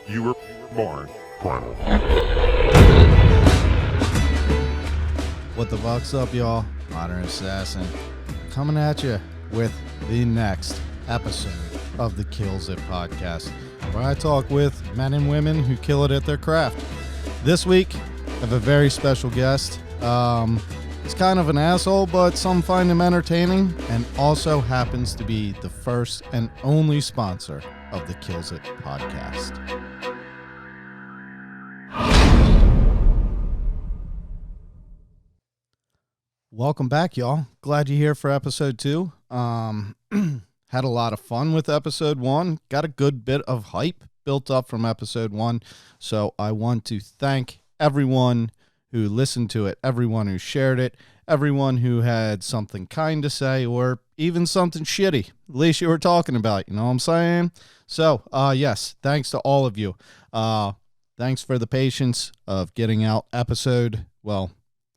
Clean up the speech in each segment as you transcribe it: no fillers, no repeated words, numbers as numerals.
You were born primal. What the fuck's up, y'all? Modern Assassin coming at you with the next episode of the KiLLs podcast, where I talk with men and women who kill it at their craft. This week, I have a very special guest. He's kind of an asshole, but some find him entertaining, and also happens to be the first and only sponsor of the KiLLs podcast. Welcome back, y'all. Glad you're here for episode 2. Had a lot of fun with episode 1. Got a good bit of hype built up from episode 1. So I want to thank everyone who listened to it, everyone who shared it, everyone who had something kind to say, or even something shitty. At least you were talking about, you know what I'm saying? So, yes, thanks to all of you. Thanks for the patience of getting out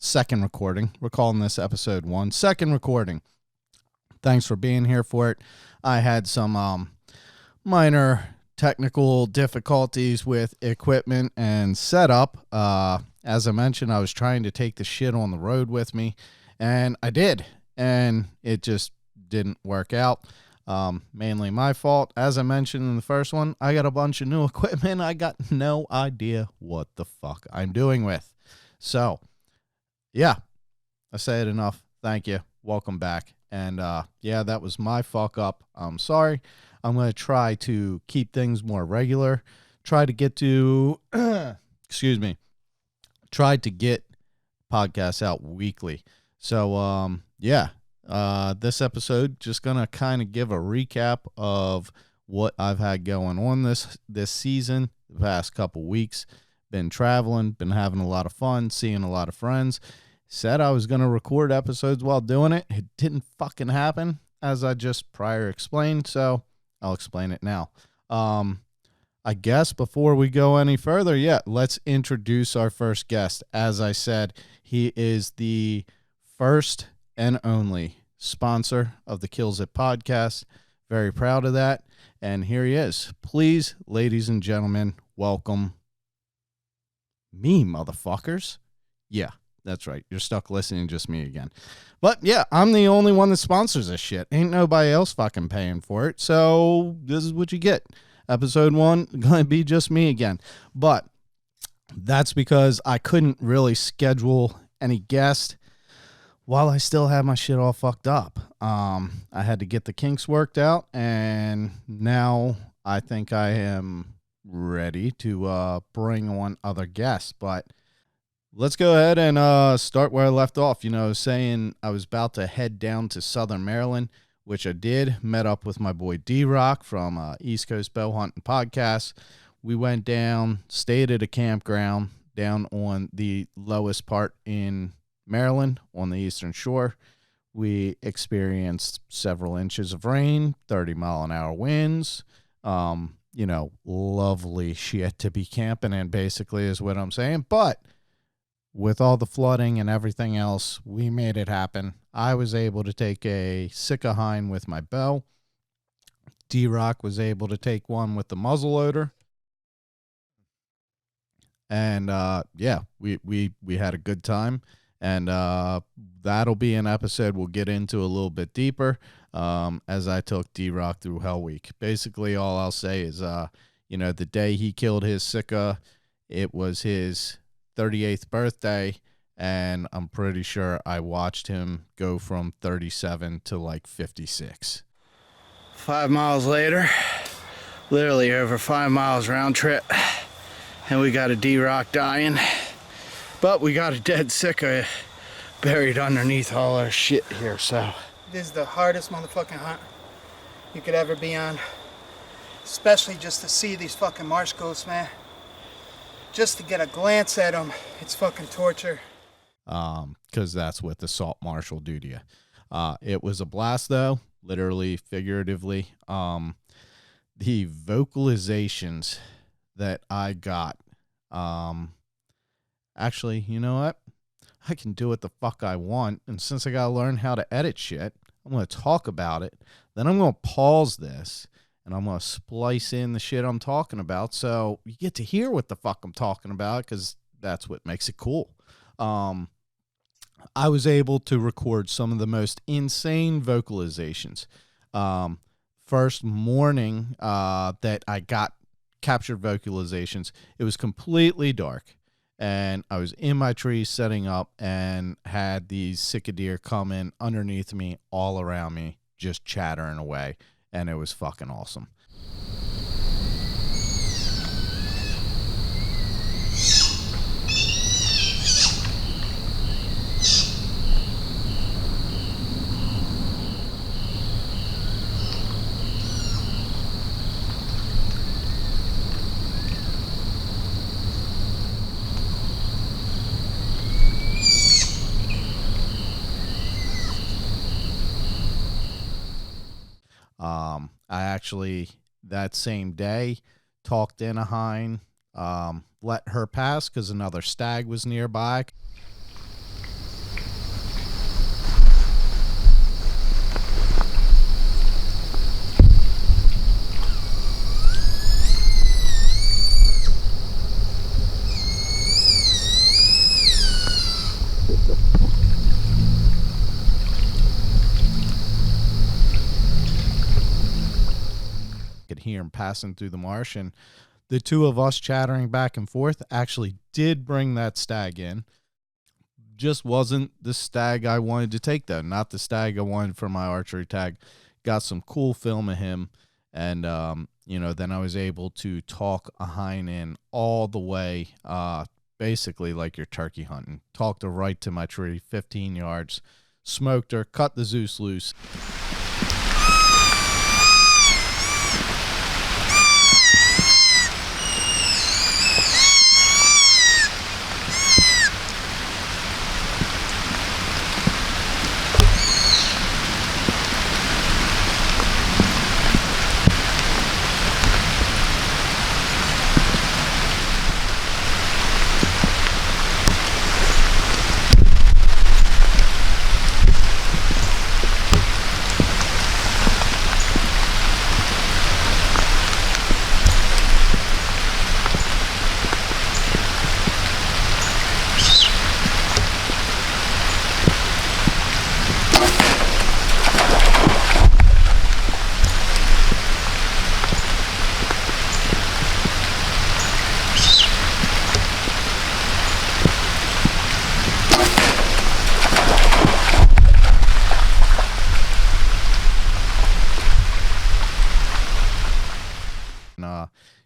second recording. We're calling this episode 1. Second recording. Thanks for being here for it. I had some minor technical difficulties with equipment and setup. As I mentioned, I was trying to take the shit on the road with me, and I did, and it just didn't work out. Mainly my fault. As I mentioned in the first one, I got a bunch of new equipment I got no idea what the fuck I'm doing with. So, yeah, I say it enough. Thank you. Welcome back. And yeah, that was my fuck up. I'm sorry. I'm going to try to keep things more regular. Try to get to, try to get podcasts out weekly. So, yeah, this episode, just going to kind of give a recap of what I've had going on this season, the past couple weeks. Been traveling, been having a lot of fun, seeing a lot of friends. Said I was going to record episodes while doing it. It didn't fucking happen, as I just prior explained, so I'll explain it now. I guess before we go any further, let's introduce our first guest. As I said, he is the first and only sponsor of the KiLLs podcast. Very proud of that. And here he is. Please, ladies and gentlemen, welcome me, motherfuckers. Yeah, that's right. You're stuck listening to just me again. But yeah, I'm the only one that sponsors this shit. Ain't nobody else fucking paying for it. So this is what you get. Episode 1, going to be just me again. But that's because I couldn't really schedule any guest while I still had my shit all fucked up. I had to get the kinks worked out, and now I think I am ready to bring on other guests. But let's go ahead and start where I left off. You know, saying I was about to head down to Southern Maryland, which I did. Met up with my boy D-Rock from East Coast Bow Hunting Podcast. We went down, stayed at a campground down on the lowest part in Maryland on the Eastern Shore. We experienced several inches of rain, 30-mile-an-hour winds. You know, lovely shit to be camping in, basically, is what I'm saying. But with all the flooding and everything else, we made it happen. I was able to take a Sika hind with my bow. D-Rock was able to take one with the muzzleloader. And yeah, we had a good time. And that'll be an episode we'll get into a little bit deeper as I took D-Rock through Hell Week. Basically, all I'll say is, you know, the day he killed his Sika, it was his 38th birthday, and I'm pretty sure I watched him go from 37 to like 56. 5 miles later, literally over 5 miles round trip, and we got a D-Rock dying, but we got a dead Sika buried underneath all our shit here. So this is the hardest motherfucking hunt you could ever be on, especially just to see these fucking marsh ghosts, man. Just to get a glance at them, it's fucking torture. Because that's what the salt marsh will do to you. It was a blast, though, literally, figuratively. The vocalizations that I got, actually, you know what? I can do what the fuck I want, and since I gotta learn how to edit shit, I'm gonna talk about it. Then I'm gonna pause this, and I'm going to splice in the shit I'm talking about so you get to hear what the fuck I'm talking about, because that's what makes it cool. I was able to record some of the most insane vocalizations. First morning that I got captured vocalizations, it was completely dark, and I was in my tree setting up and had these Sika deer come in underneath me, all around me, just chattering away, and it was fucking awesome. I actually, that same day, talked in a hind, let her pass because another stag was nearby. Could hear him passing through the marsh, and the two of us chattering back and forth actually did bring that stag in. Just wasn't the stag I wanted to take, though. Not the stag I wanted for my archery tag. Got some cool film of him, and then I was able to talk a hind in all the way, basically like you're turkey hunting. Talked her right to my tree, 15 yards, smoked her, cut the Zeus loose.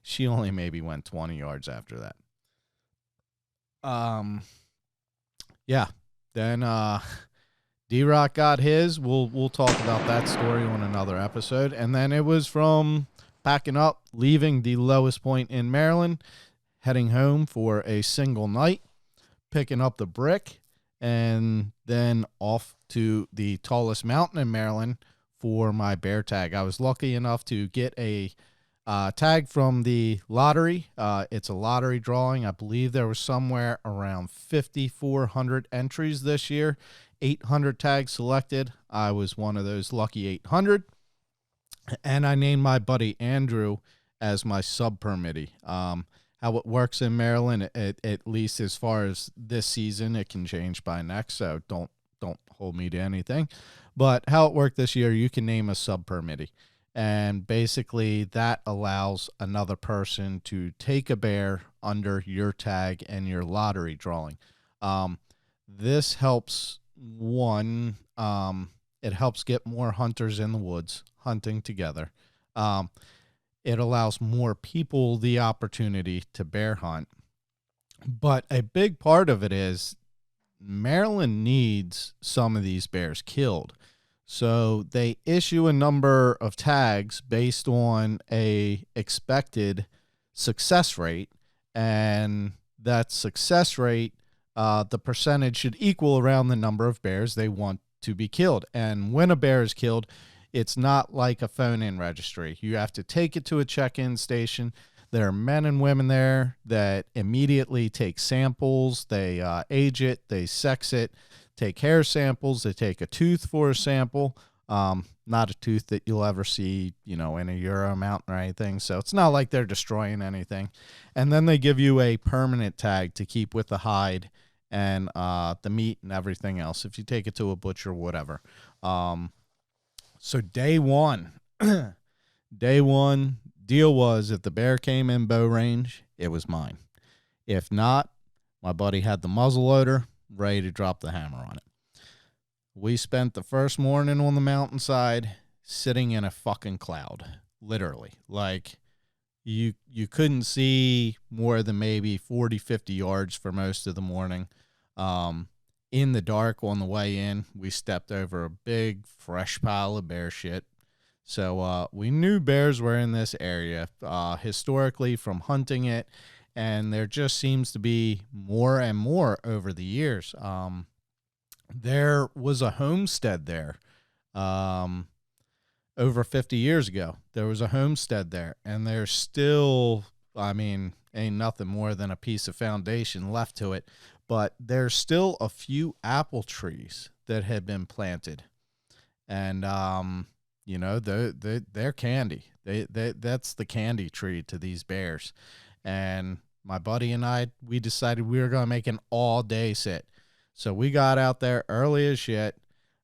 She only maybe went 20 yards after that. Then D-Rock got his. We'll talk about that story on another episode. And then it was from packing up, leaving the lowest point in Maryland, heading home for a single night, picking up the brick, and then off to the tallest mountain in Maryland for my bear tag. I was lucky enough to get a tag from the lottery. It's a lottery drawing. I believe there was somewhere around 5,400 entries this year, 800 tags selected. I was one of those lucky 800, and I named my buddy Andrew as my sub-permittee. How it works in Maryland, at least as far as this season, it can change by next, so don't hold me to anything. But how it worked this year, you can name a sub-permittee. And basically that allows another person to take a bear under your tag and your lottery drawing. This helps, it helps get more hunters in the woods hunting together. It allows more people the opportunity to bear hunt. But a big part of it is Maryland needs some of these bears killed. So they issue a number of tags based on a expected success rate, and that success rate, the percentage should equal around the number of bears they want to be killed. And when a bear is killed, it's not like a phone-in registry. You have to take it to a check-in station. There are men and women there that immediately take samples. They age it, they sex it, take hair samples, they take a tooth for a sample. Not a tooth that you'll ever see, in a Euro mountain or anything. So it's not like they're destroying anything. And then they give you a permanent tag to keep with the hide and the meat and everything else if you take it to a butcher or whatever. So day one, deal was if the bear came in bow range, it was mine. If not, my buddy had the muzzle loader ready to drop the hammer on it. We spent the first morning on the mountainside sitting in a fucking cloud, literally. Like, you couldn't see more than maybe 40, 50 yards for most of the morning. In the dark on the way in, we stepped over a big, fresh pile of bear shit. So we knew bears were in this area historically from hunting it, and there just seems to be more and more over the years. There was a homestead there over 50 years ago. There was a homestead there, and there's still, ain't nothing more than a piece of foundation left to it, but there's still a few apple trees that had been planted. And, they're candy. That's the candy tree to these bears. And my buddy and I, we decided we were going to make an all-day sit. So we got out there early as shit.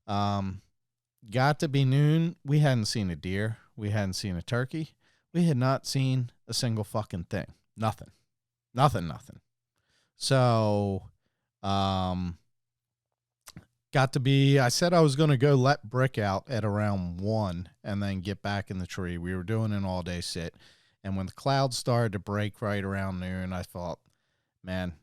Got to be noon. We hadn't seen a deer. We hadn't seen a turkey. We had not seen a single fucking thing. Nothing. So, got to be, I said I was going to go let Brick out at around 1 and then get back in the tree. We were doing an all-day sit. And when the clouds started to break right around noon, I thought, man,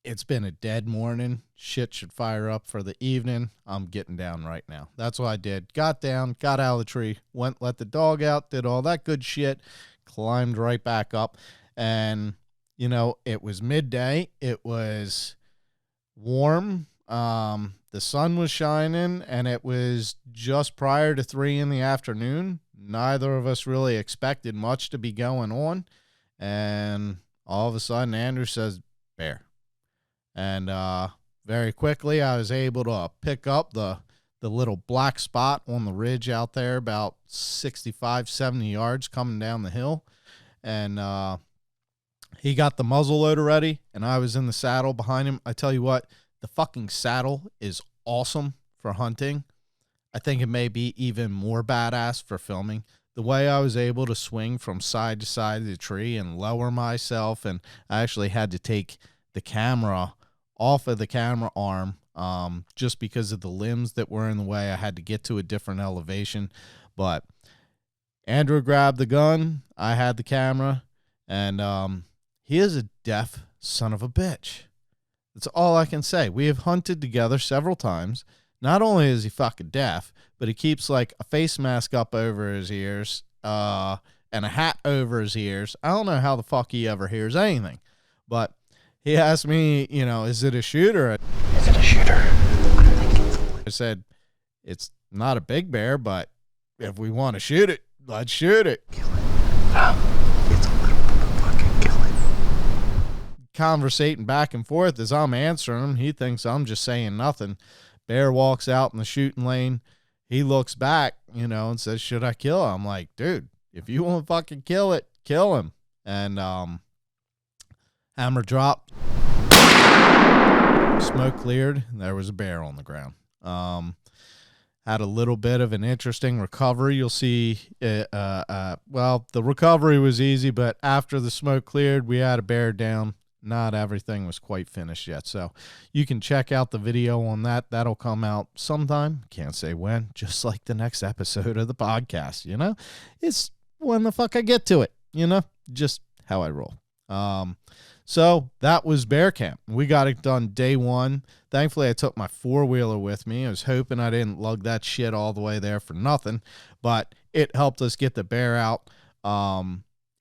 it's been a dead morning. Shit should fire up for the evening. I'm getting down right now. That's what I did. Got down, got out of the tree, went, let the dog out, did all that good shit, climbed right back up. And, it was midday. It was warm. The sun was shining, and it was just prior to 3 in the afternoon. Neither of us really expected much to be going on. And all of a sudden, Andrew says, bear. And very quickly, I was able to pick up the little black spot on the ridge out there about 65, 70 yards coming down the hill. And he got the muzzle loader ready, and I was in the saddle behind him. I tell you what, the fucking saddle is awesome for hunting. I think it may be even more badass for filming. The way I was able to swing from side to side of the tree and lower myself, and I actually had to take the camera off of the camera arm just because of the limbs that were in the way. I had to get to a different elevation. But Andrew grabbed the gun. I had the camera. And he is a deaf son of a bitch. That's all I can say. We have hunted together several times. Not only is he fucking deaf, but he keeps like a face mask up over his ears and a hat over his ears. I don't know how the fuck he ever hears anything. But he asked me, is it a shooter? Is it a shooter? I said, it's not a big bear, but if we want to shoot it, let's shoot it. Kill it. It's a little fucking kill it. Conversating back and forth as I'm answering him. He thinks I'm just saying nothing. Bear walks out in the shooting lane. He looks back, and says, should I kill him? I'm like, dude, if you want to fucking kill it, kill him. And hammer dropped. Smoke cleared. There was a bear on the ground. Had a little bit of an interesting recovery. You'll see, the recovery was easy, but after the smoke cleared, we had a bear down. Not everything was quite finished yet. So you can check out the video on that. That'll come out sometime. Can't say when, just like the next episode of the podcast, It's when the fuck I get to it, just how I roll. So that was bear camp. We got it done day 1. Thankfully, I took my 4-wheeler with me. I was hoping I didn't lug that shit all the way there for nothing, but it helped us get the bear out.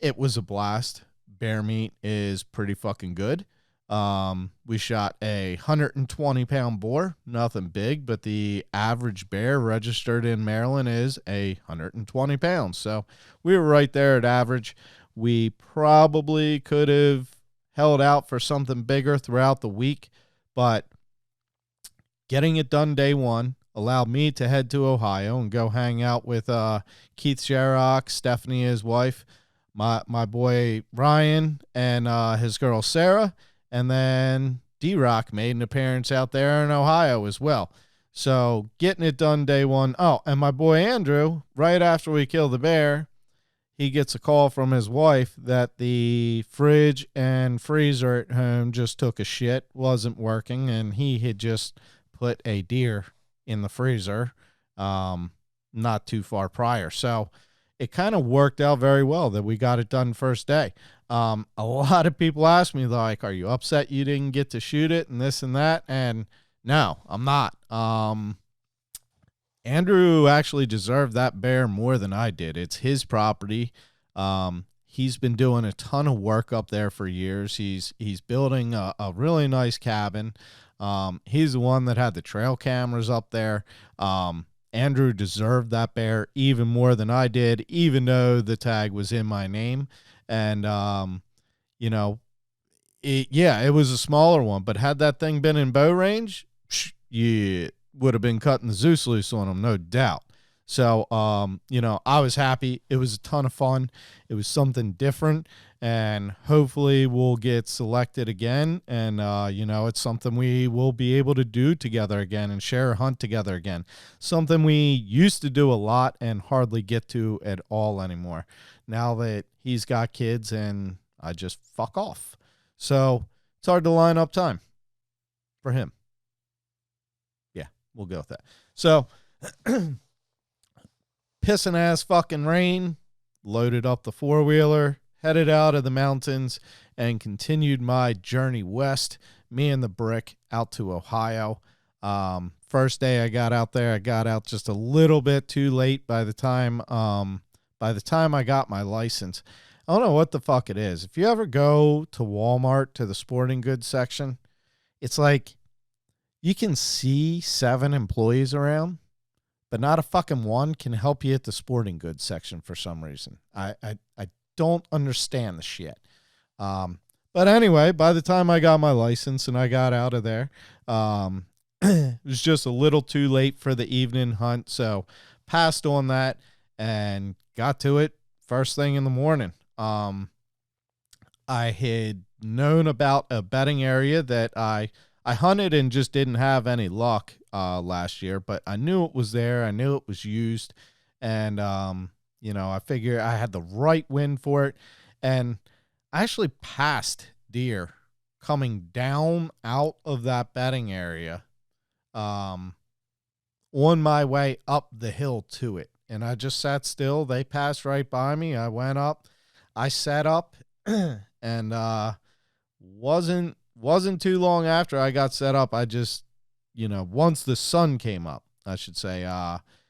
It was a blast. Bear meat is pretty fucking good. We shot a 120-pound boar, nothing big, but the average bear registered in Maryland is 120 pounds. So we were right there at average. We probably could have held out for something bigger throughout the week, but getting it done day 1, allowed me to head to Ohio and go hang out with Keith Sherrock, Stephanie, his wife, my boy Ryan, and his girl Sarah, and then D-Rock made an appearance out there in Ohio as well. So getting it done day one. Oh, and my boy Andrew, right after we killed the bear, he gets a call from his wife that the fridge and freezer at home just took a shit, wasn't working, and he had just put a deer in the freezer not too far prior. So it kind of worked out very well that we got it done first day. A lot of people ask me, like, are you upset you didn't get to shoot it and this and that? And no, I'm not. Andrew actually deserved that bear more than I did. It's his property. He's been doing a ton of work up there for years. He's building a really nice cabin. He's the one that had the trail cameras up there. Andrew deserved that bear even more than I did, even though the tag was in my name. And, it was a smaller one, but had that thing been in bow range, yeah, would have been cutting the Zeus loose on him, no doubt. So, I was happy. It was a ton of fun. It was something different, and hopefully we'll get selected again. And, it's something we will be able to do together again and share a hunt together again. Something we used to do a lot and hardly get to at all anymore. Now that he's got kids and I just fuck off. So it's hard to line up time for him. We'll go with that. So, pissing ass fucking rain, loaded up the four-wheeler, headed out of the mountains, and continued my journey west, me and the brick, out to Ohio. First day I got out there, I got out just a little bit too late by the time I got my license. I don't know what the fuck it is. If you ever go to Walmart to the sporting goods section, it's like, you can see 7 employees around, but not a fucking one can help you at the sporting goods section for some reason. I don't understand the shit. But anyway, by the time I got my license and I got out of there, it was just a little too late for the evening hunt. So passed on that and got to it first thing in the morning. I had known about a bedding area that I hunted and just didn't have any luck last year, but I knew it was there. I knew it was used. And, I figured I had the right wind for it. And I actually passed deer coming down out of that bedding area on my way up the hill to it. And I just sat still. They passed right by me. I went up. I sat up and wasn't too long after I got set up. I just, once the sun came up, I should say,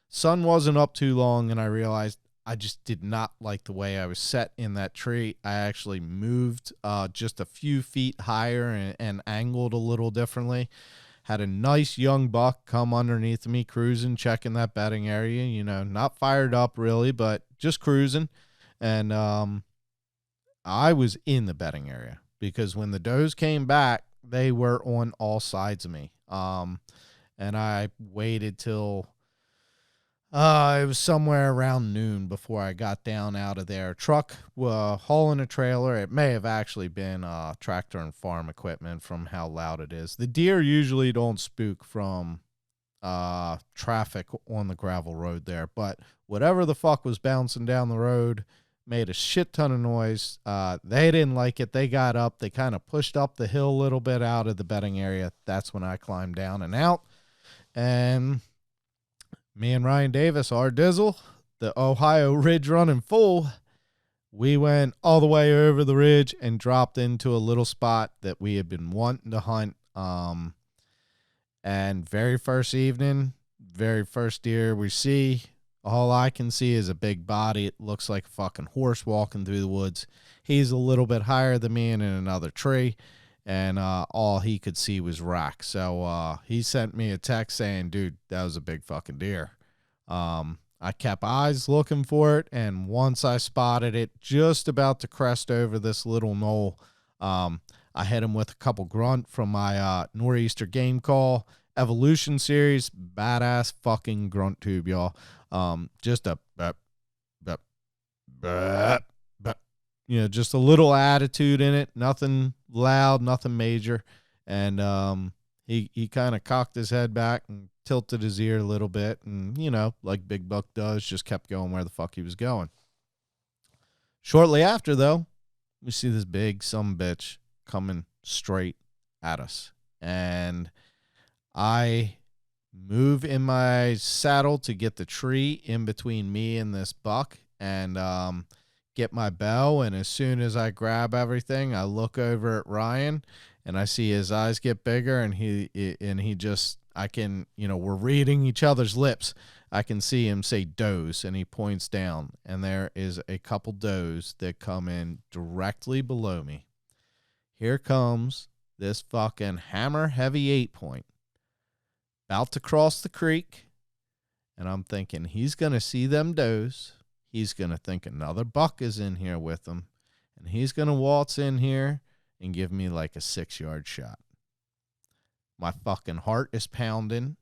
sun wasn't up too long, and I realized I just did not like the way I was set in that tree. I actually moved just a few feet higher and angled a little differently. Had a nice young buck come underneath me, cruising, checking that bedding area, not fired up really, but just cruising. And I was in the bedding area, because when the does came back, they were on all sides of me. And I waited till it was somewhere around noon before I got down out of there. Truck hauling a trailer. It may have actually been tractor and farm equipment from how loud it is. The deer usually don't spook from traffic on the gravel road there, but whatever the fuck was bouncing down the road made a shit ton of noise. They didn't like it. They got up. They kind of pushed up the hill a little bit out of the bedding area. That's when I climbed down and out. And me and Ryan Davis, our Dizzle, the Ohio Ridge running full, we went all the way over the ridge and dropped into a little spot that we had been wanting to hunt. And very first evening, very first deer we see, all I can see is a big body. It looks like a fucking horse walking through the woods. He's a little bit higher than me and in another tree, and all he could see was rack. So he sent me a text saying, dude, that was a big fucking deer. I kept eyes looking for it, and once I spotted it just about to crest over this little knoll, I hit him with a couple grunt from my nor'easter game call, Evolution series, badass fucking grunt tube, y'all. Just a, just a little attitude in it. Nothing loud, nothing major. And he kind of cocked his head back and tilted his ear a little bit. And, like Big Buck does, just kept going where the fuck he was going. Shortly after, though, we see this big sumbitch coming straight at us. And I move in my saddle to get the tree in between me and this buck and get my bow. And as soon as I grab everything, I look over at Ryan and I see his eyes get bigger, and we're reading each other's lips. I can see him say does, and he points down, and there is a couple does that come in directly below me. Here comes this fucking hammer heavy 8-point. About to cross the creek, and I'm thinking he's going to see them does. He's going to think another buck is in here with him, and he's going to waltz in here and give me like a 6-yard shot. My fucking heart is pounding.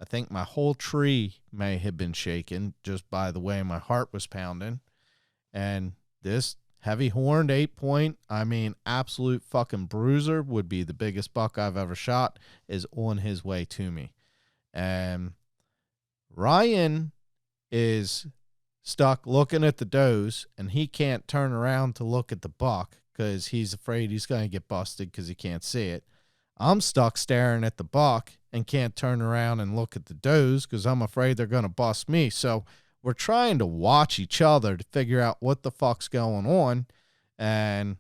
I think my whole tree may have been shaken just by the way my heart was pounding. And this heavy-horned 8-point, absolute fucking bruiser, would be the biggest buck I've ever shot, is on his way to me. And Ryan is stuck looking at the does, and he can't turn around to look at the buck because he's afraid he's going to get busted because he can't see it. I'm stuck staring at the buck and can't turn around and look at the does because I'm afraid they're going to bust me. So we're trying to watch each other to figure out what the fuck's going on. And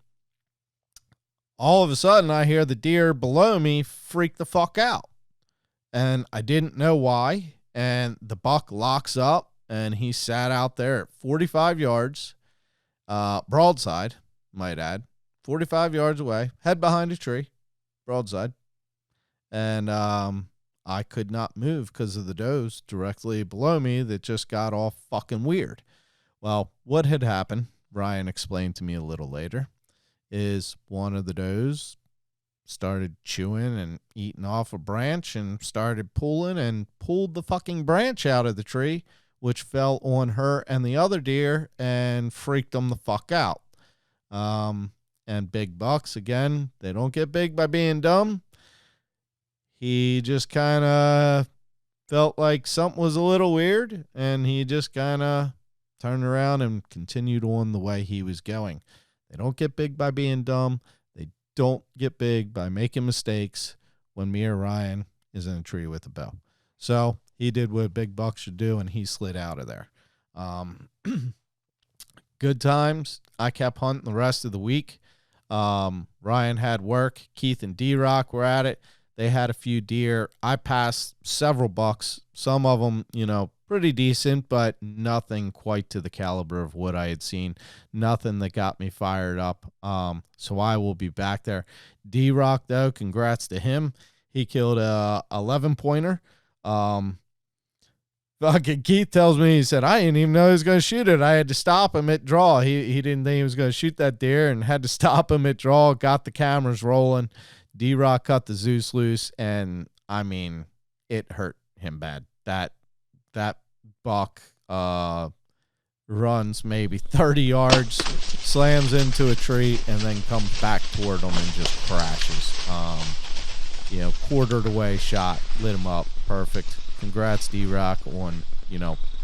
all of a sudden, I hear the deer below me freak the fuck out. And I didn't know why. And the buck locks up, and he sat out there at 45 yards, broadside, might add, 45 yards away, head behind a tree, broadside. And I could not move because of the does directly below me that just got all fucking weird. Well, what had happened, Ryan explained to me a little later, is one of the does started chewing and eating off a branch and started pulling and pulled the fucking branch out of the tree, which fell on her and the other deer and freaked them the fuck out. And big bucks, again, they don't get big by being dumb. He just kind of felt like something was a little weird, and he just kind of turned around and continued on the way he was going. They don't get big by being dumb. They don't get big by making mistakes when me or Ryan is in a tree with a bow. So he did what big bucks should do, and he slid out of there. Good times. I kept hunting the rest of the week. Ryan had work. Keith and D-Rock were at it. They had a few deer. I passed several bucks. Some of them, pretty decent, but nothing quite to the caliber of what I had seen. Nothing that got me fired up. So I will be back there. D-Rock, though, congrats to him. He killed a 11-pointer. Fucking Keith tells me, he said, I didn't even know he was going to shoot it. I had to stop him at draw. He didn't think he was going to shoot that deer and had to stop him at draw, got the cameras rolling. D-Rock cut the Zeus loose, and, it hurt him bad. That buck runs maybe 30 yards, slams into a tree, and then comes back toward him and just crashes. Quartered away shot, lit him up. Perfect. Congrats, D-Rock, on,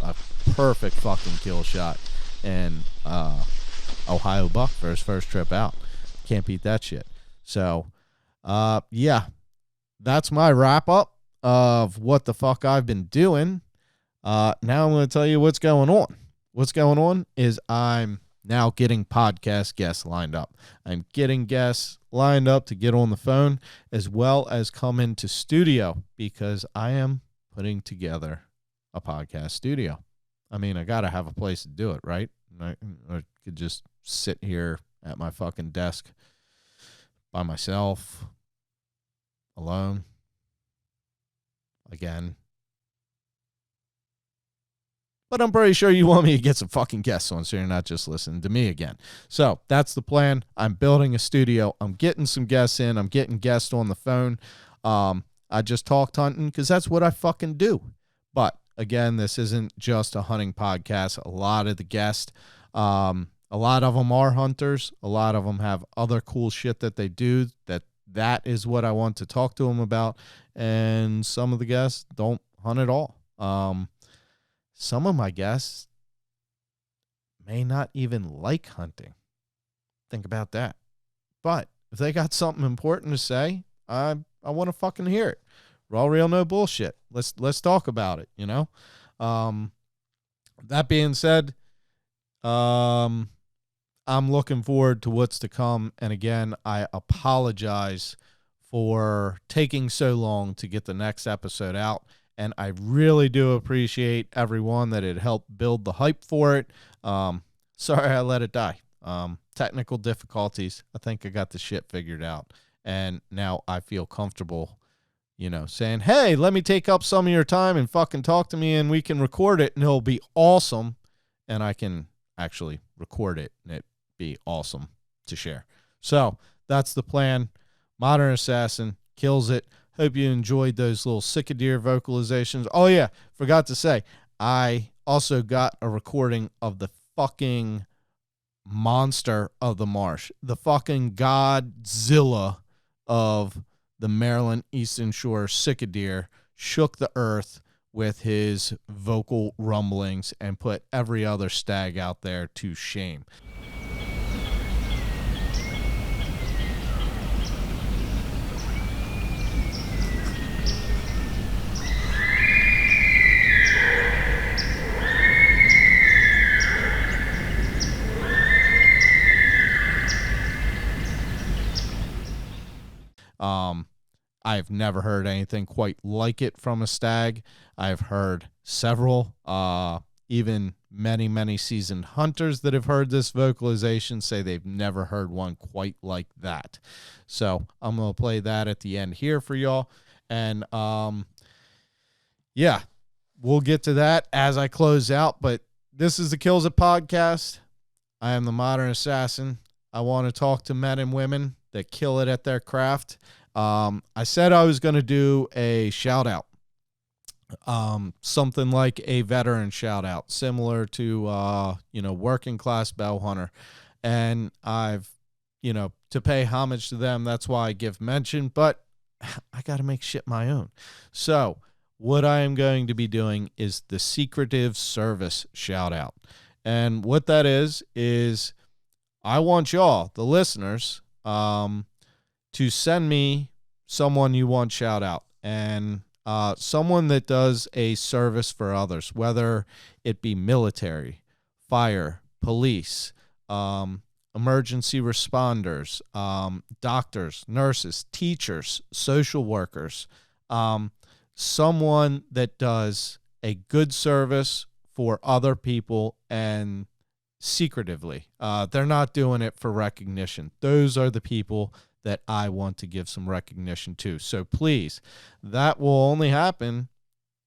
a perfect fucking kill shot. And Ohio buck for his first trip out. Can't beat that shit. So, that's my wrap up of what the fuck I've been doing. Now I'm going to tell you what's going on. What's going on is I'm now getting podcast guests lined up. I'm getting guests lined up to get on the phone as well as come into studio because I am putting together a podcast studio. I got to have a place to do it, right? I could just sit here at my fucking desk by myself, alone, again. But I'm pretty sure you want me to get some fucking guests on so you're not just listening to me again. So that's the plan. I'm building a studio. I'm getting some guests in. I'm getting guests on the phone. I just talked hunting because that's what I fucking do. But again, this isn't just a hunting podcast. A lot of the guests, a lot of them are hunters. A lot of them have other cool shit that they do that is what I want to talk to them about. And some of the guests don't hunt at all. Some of my guests may not even like hunting. Think about that. But if they got something important to say, I want to fucking hear it. Raw, real, no bullshit. Let's talk about it, you know? That being said, I'm looking forward to what's to come. And again, I apologize for taking so long to get the next episode out. And I really do appreciate everyone that had helped build the hype for it. Sorry I let it die. Technical difficulties. I think I got the shit figured out. And now I feel comfortable, saying, hey, let me take up some of your time and fucking talk to me and we can record it and it'll be awesome. And I can actually record it and it be awesome to share. So that's the plan. Modern Assassin kills it. Hope you enjoyed those little Sika deer vocalizations. Oh yeah, forgot to say, I also got a recording of the fucking monster of the marsh, the fucking Godzilla of the Maryland Eastern Shore Sika deer, shook the earth with his vocal rumblings and put every other stag out there to shame. I've never heard anything quite like it from a stag. I've heard several, even many seasoned hunters that have heard this vocalization say they've never heard one quite like that. So I'm going to play that at the end here for y'all. And, yeah, we'll get to that as I close out, but this is the KiLLs It podcast. I am the Modern Assassin. I want to talk to men and women that kill it at their craft. I said I was going to do a shout out, something like a veteran shout out, similar to, working class bow hunter. And I've, to pay homage to them. That's why I give mention, but I got to make shit my own. So what I am going to be doing is the Secretive service shout out. And what that is I want y'all, the listeners, to send me someone you want shout out, and someone that does a service for others, whether it be military, fire, police, emergency responders, doctors, nurses, teachers, social workers, someone that does a good service for other people and secretively. They're not doing it for recognition. Those are the people that I want to give some recognition to. So please, that will only happen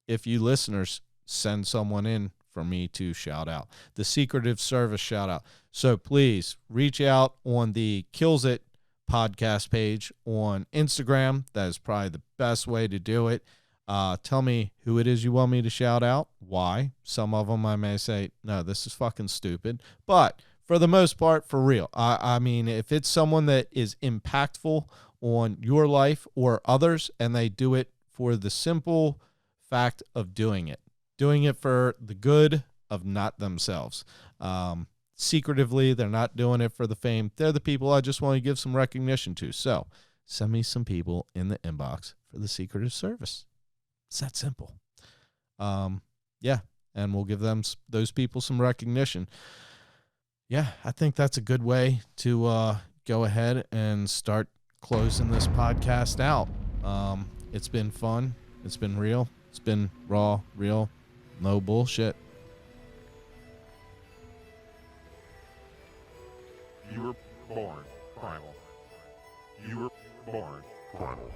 if you listeners send someone in for me to shout out. The Secretive service shout out. So please reach out on the KiLLs It podcast page on Instagram. That is probably the best way to do it. Tell me who it is you want me to shout out. Why? Some of them I may say, no, this is fucking stupid. But for the most part, for real. I mean, if it's someone that is impactful on your life or others, and they do it for the simple fact of doing it for the good of not themselves. Secretively, they're not doing it for the fame. They're the people I just want to give some recognition to. So send me some people in the inbox for the Secretive service. It's that simple. Yeah, and we'll give those people some recognition. Yeah, I think that's a good way to go ahead and start closing this podcast out. It's been fun. It's been real. It's been raw, real, no bullshit. You were born primal. You were born primal.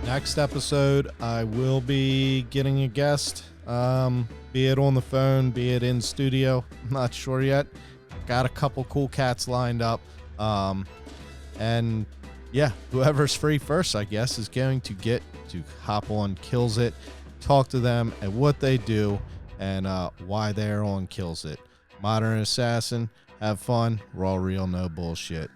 Next episode, I will be getting a guest, be it on the phone, be it in studio. I'm not sure yet. Got a couple cool cats lined up. And yeah, whoever's free first, I guess, is going to get to hop on KiLLs, talk to them and what they do and why they're on KiLLs. Modern Assassin, have fun. Raw, real, no bullshit.